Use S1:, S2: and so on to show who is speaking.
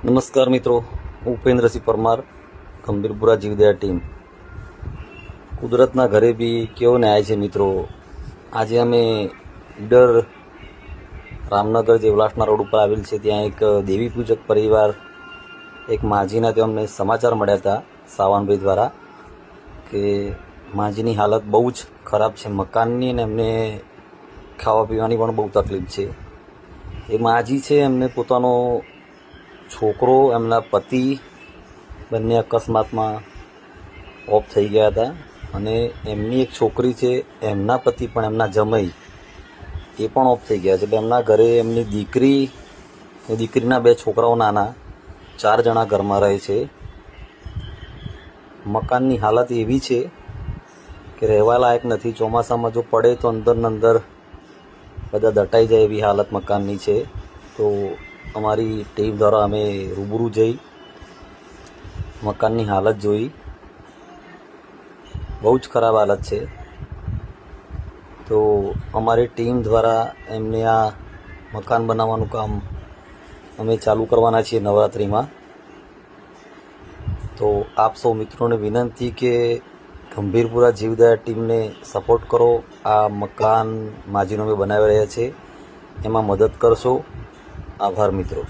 S1: નમસ્કાર મિત્રો, હું ઉપેન્દ્રસિંહ પરમાર, ગંભીરપુરા જીવદયા ટીમ. કુદરતના ઘરે બી કેવો ન્યાય છે મિત્રો. આજે અમે ઈડર રામનગર જે ઉલ્લાસના રોડ ઉપર આવેલ છે ત્યાં એક દેવી પૂજક પરિવાર, એક માજીના ત્યાં અમને સમાચાર મળ્યા હતા સાવનભાઈ દ્વારા કે માજીની હાલત બહુ જ ખરાબ છે મકાનની, અને એમને ખાવા પીવાની પણ બહુ તકલીફ છે. એ માજી છે એમને પોતાનો છોકરો, એમના પતિ બંને અકસ્માતમાં ઓફ થઈ ગયા હતા, અને એમની એક છોકરી છે, એમના પતિ પણ એમના જમાઈ એ પણ ઓફ થઈ ગયા છે. એટલે એમના ઘરે એમની દીકરી ને દીકરીના 2 છોકરાઓ નાના, 4 જણા ઘરમાં રહે છે. મકાનની હાલત એવી છે કે રહેવા લાયક નથી. ચોમાસામાં જો પડે તો અંદર ને અંદર બધા દટાઈ જાય એવી હાલત મકાનની છે. તો અમારી ટીમ દ્વારા અમે રૂબરૂ જઈ મકાનની હાલત જોઈ. બહુ જ ખરાબ હાલત છે. તો અમારી ટીમ દ્વારા એમને આ મકાન બનાવવાનું કામ અમે ચાલુ કરવાના છીએ નવરાત્રિમાં. તો આપ સૌ મિત્રોને વિનંતી કે ગંભીરપુરા જીવદયા ટીમને સપોર્ટ કરો. આ મકાન માજીનો અમે બનાવી રહ્યા છે, એમાં મદદ કરશો. આભાર મિત્રો.